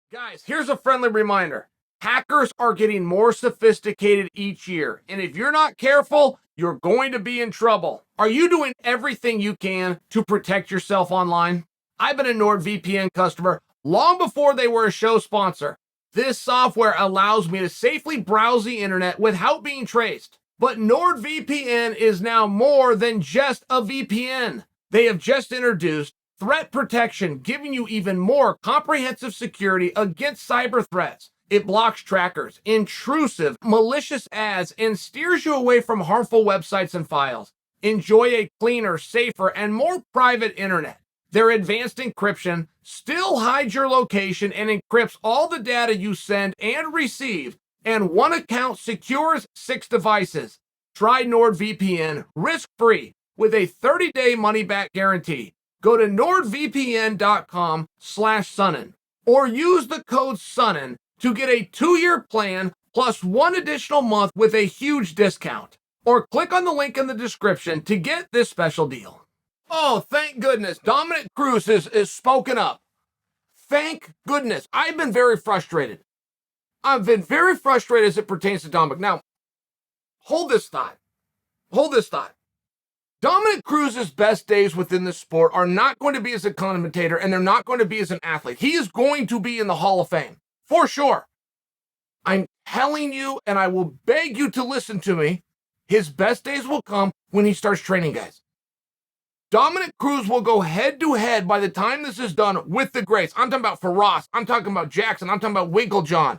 Guys, here's a friendly reminder. Hackers are getting more sophisticated each year, and if you're not careful, you're going to be in trouble. Are you doing everything you can to protect yourself online? I've been a NordVPN customer long before they were a show sponsor. This software allows me to safely browse the internet without being traced. But NordVPN is now more than just a VPN. They have just introduced threat protection, giving you even more comprehensive security against cyber threats. It blocks trackers, intrusive, malicious ads, and steers you away from harmful websites and files. Enjoy a cleaner, safer, and more private internet. Their advanced encryption still hides your location and encrypts all the data you send and receive, and one account secures 6 devices. Try NordVPN risk-free with a 30-day money-back guarantee. Go to nordvpn.com/Sonnen or use the code Sonnen to get a 2-year plan plus 1 additional month with a huge discount. Or click on the link in the description to get this special deal. Oh, thank goodness. Dominick Cruz is spoken up. Thank goodness. I've been very frustrated. I've been very frustrated as it pertains to Dominick. Now, hold this thought. Hold this thought. Dominick Cruz's best days within the sport are not going to be as a commentator, and they're not going to be as an athlete. He is going to be in the Hall of Fame, for sure. I'm telling you, and I will beg you to listen to me, his best days will come when he starts training guys. Dominick Cruz will go head-to-head by the time this is done with the greats. I'm talking about Faraz. I'm talking about Jackson. I'm talking about Winklejohn.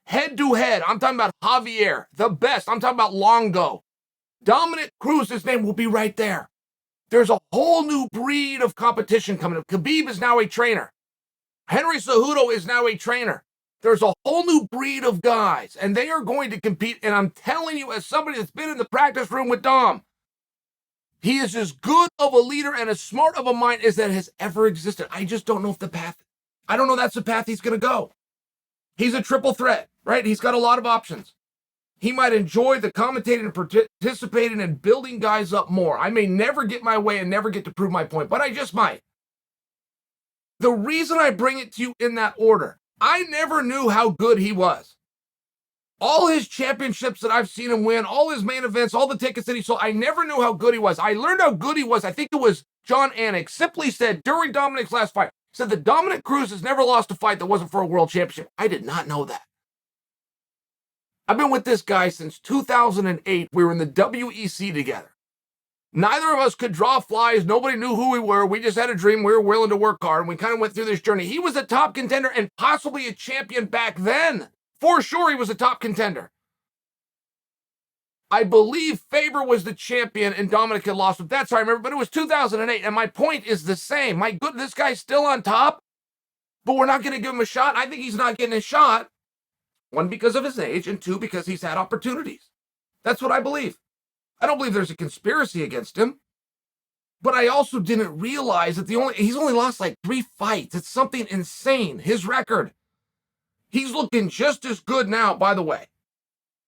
Head-to-head. I'm talking about Javier, the best. I'm talking about Longo. Dominick Cruz's name will be right there. There's a whole new breed of competition coming up. Khabib is now a trainer. Henry Cejudo is now a trainer. There's a whole new breed of guys, and they are going to compete. And I'm telling you, as somebody that's been in the practice room with Dom, he is as good of a leader and as smart of a mind as that has ever existed. I just don't know if I don't know that's the path he's going to go. He's a triple threat, right? He's got a lot of options. He might enjoy the commentating and participating and building guys up more. I may never get my way and never get to prove my point, but I just might. The reason I bring it to you in that order, I never knew how good he was. All his championships that I've seen him win, all his main events, all the tickets that he sold, I never knew how good he was. I learned how good he was. I think it was John Anik simply said during Dominick's last fight, said that Dominick Cruz has never lost a fight that wasn't for a world championship. I did not know that. I've been with this guy since 2008. We were in the WEC together. Neither of us could draw flies. Nobody knew who we were. We just had a dream. We were willing to work hard, and we kind of went through this journey. He was a top contender and possibly a champion back then. For sure, he was a top contender. I believe Faber was the champion and Dominick had lost him. That's how I remember, but it was 2008, and my point is the same. My goodness, this guy's still on top, but we're not going to give him a shot. I think he's not getting a shot. 1, because of his age, and 2, because he's had opportunities. That's what I believe. I don't believe there's a conspiracy against him. But I also didn't realize that he's only lost like 3 fights. It's something insane. His record. He's looking just as good now, by the way.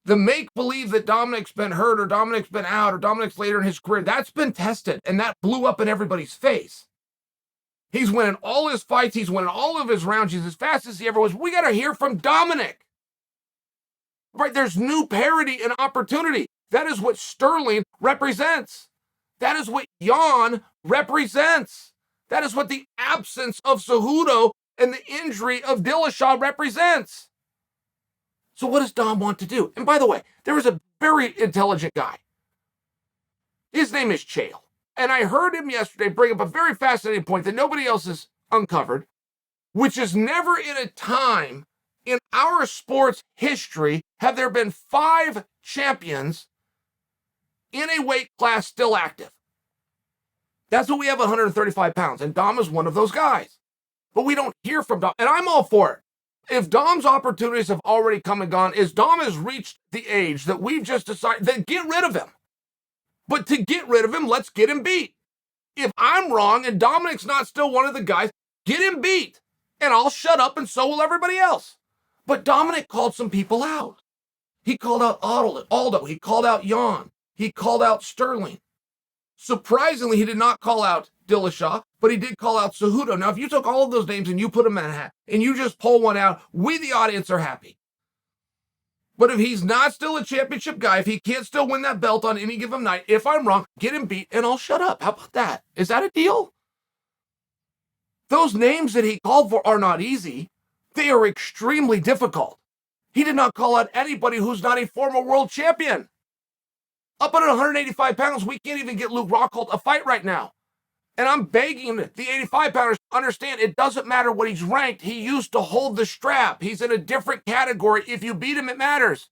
The make-believe that Dominick's been hurt or Dominick's been out or Dominick's later in his career, that's been tested, and that blew up in everybody's face. He's winning all his fights. He's winning all of his rounds. He's as fast as he ever was. We got to hear from Dominick. Right, there's new parity and opportunity. That is what Sterling represents. That is what Jan represents. That is what the absence of Cejudo and the injury of Dillashaw represents. So what does Dom want to do? And by the way, there is a very intelligent guy. His name is Chael. And I heard him yesterday bring up a very fascinating point that nobody else has uncovered, which is never in a time in our sports history have there been 5 champions in a weight class still active. That's what we have, 135 pounds, and Dom is one of those guys. But we don't hear from Dom, and I'm all for it. If Dom's opportunities have already come and gone, is Dom has reached the age that we've just decided, then get rid of him. But to get rid of him, let's get him beat. If I'm wrong and Dominick's not still one of the guys, get him beat. And I'll shut up and so will everybody else. But Dominick called some people out. He called out Aldo. He called out Jan. He called out Sterling. Surprisingly, he did not call out Dillashaw, but he did call out Cejudo. Now, if you took all of those names and you put them in a hat and you just pull one out, we, the audience, are happy. But if he's not still a championship guy, if he can't still win that belt on any given night, if I'm wrong, get him beat and I'll shut up. How about that? Is that a deal? Those names that he called for are not easy. They are extremely difficult. He did not call out anybody who's not a former world champion. Up at 185 pounds, we can't even get Luke Rockhold a fight right now. And I'm begging the 85-pounders to understand it doesn't matter what he's ranked. He used to hold the strap. He's in a different category. If you beat him, it matters.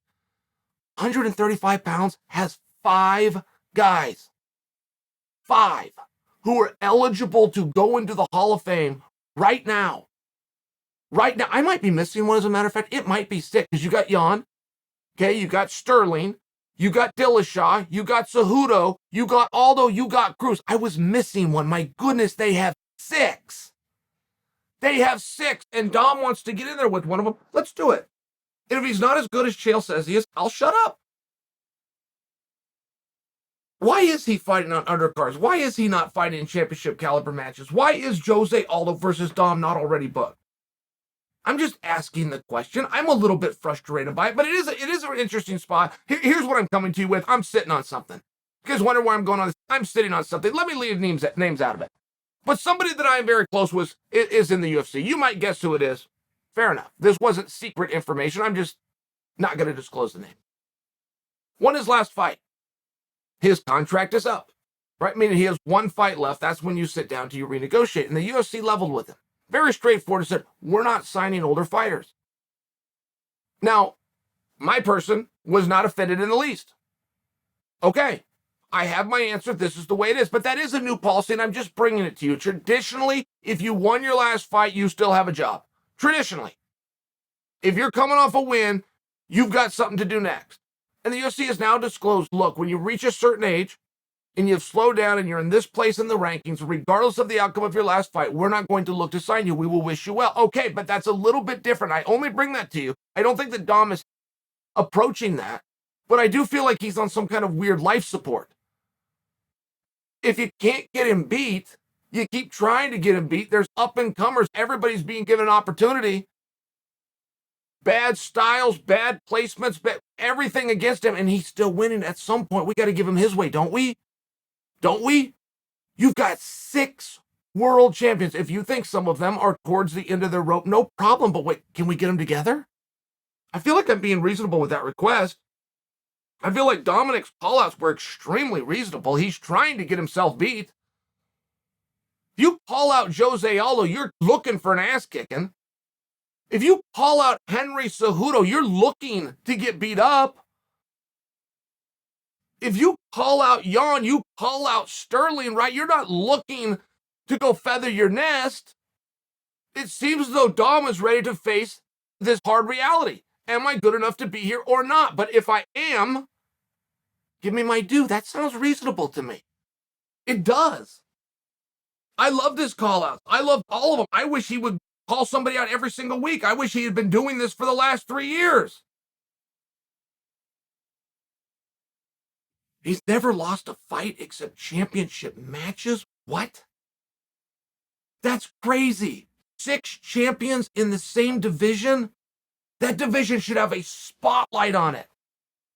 135 pounds has 5 guys. 5 who are eligible to go into the Hall of Fame right now. Right now. I might be missing one, as a matter of fact. It might be 6, because you got Jan. Okay, you got Sterling. You got Dillashaw, you got Cejudo, you got Aldo, you got Cruz. I was missing one. My goodness, they have 6. They have 6, and Dom wants to get in there with one of them. Let's do it. And if he's not as good as Chael says he is, I'll shut up. Why is he fighting on undercards? Why is he not fighting in championship caliber matches? Why is Jose Aldo versus Dom not already booked? I'm just asking the question. I'm a little bit frustrated by it, but it is an interesting spot. Here's what I'm coming to you with. I'm sitting on something. You guys wonder where I'm going on this? I'm sitting on something. Let me leave names out of it. But somebody that I am very close with is in the UFC. You might guess who it is. Fair enough. This wasn't secret information. I'm just not going to disclose the name. Won his last fight. His contract is up, right? Meaning he has 1 fight left. That's when you sit down to renegotiate. And the UFC leveled with him. Very straightforward, and said, we're not signing older fighters. Now, my person was not offended in the least. Okay, I have my answer. This is the way it is. But that is a new policy, and I'm just bringing it to you. Traditionally, if you won your last fight, you still have a job. Traditionally. If you're coming off a win, you've got something to do next. And the UFC has now disclosed, look, when you reach a certain age, and you've slowed down and you're in this place in the rankings, regardless of the outcome of your last fight, we're not going to look to sign you. We will wish you well. Okay, but that's a little bit different. I only bring that to you. I don't think that Dom is approaching that, but I do feel like he's on some kind of weird life support. If you can't get him beat, you keep trying to get him beat. There's up-and-comers. Everybody's being given an opportunity. Bad styles, bad placements, everything against him, and he's still winning. At some point, we got to give him his way, don't we? Don't we? You've got 6 world champions. If you think some of them are towards the end of their rope, no problem. But wait, can we get them together? I feel like I'm being reasonable with that request. I feel like Dominick's callouts were extremely reasonable. He's trying to get himself beat. If you call out Jose Aldo, you're looking for an ass kicking. If you call out Henry Cejudo, you're looking to get beat up. If you call out Jan, you call out Sterling, right? You're not looking to go feather your nest. It seems as though Dom is ready to face this hard reality. Am I good enough to be here or not? But if I am, give me my due. That sounds reasonable to me. It does. I love his call-outs. I love all of them. I wish he would call somebody out every single week. I wish he had been doing this for the last 3 years. He's never lost a fight except championship matches? What? That's crazy. 6 champions in the same division? That division should have a spotlight on it.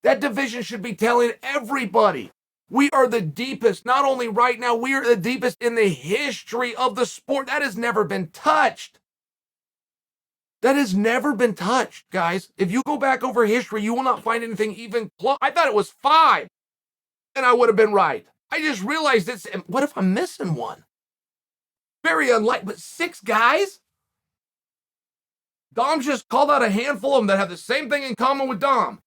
That division should be telling everybody, we are the deepest, not only right now, we are the deepest in the history of the sport. That has never been touched. That has never been touched, guys. If you go back over history, you will not find anything even close. I thought it was 5. And I would have been right. I just realized it's, what if I'm missing one? Very unlikely, but 6 guys? Dom just called out a handful of them that have the same thing in common with Dom.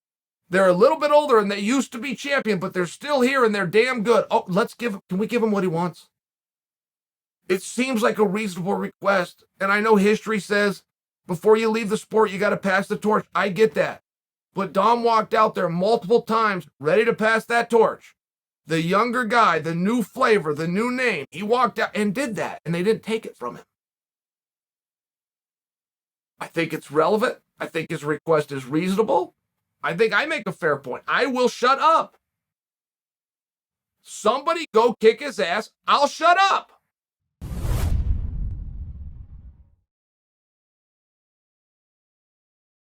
They're a little bit older and they used to be champion, but they're still here and they're damn good. Oh, can we give him what he wants? It seems like a reasonable request. And I know history says, before you leave the sport, you got to pass the torch. I get that. But Dom walked out there multiple times, ready to pass that torch. The younger guy, the new flavor, the new name, he walked out and did that, and they didn't take it from him. I think it's relevant. I think his request is reasonable. I think I make a fair point. I will shut up. Somebody go kick his ass. I'll shut up.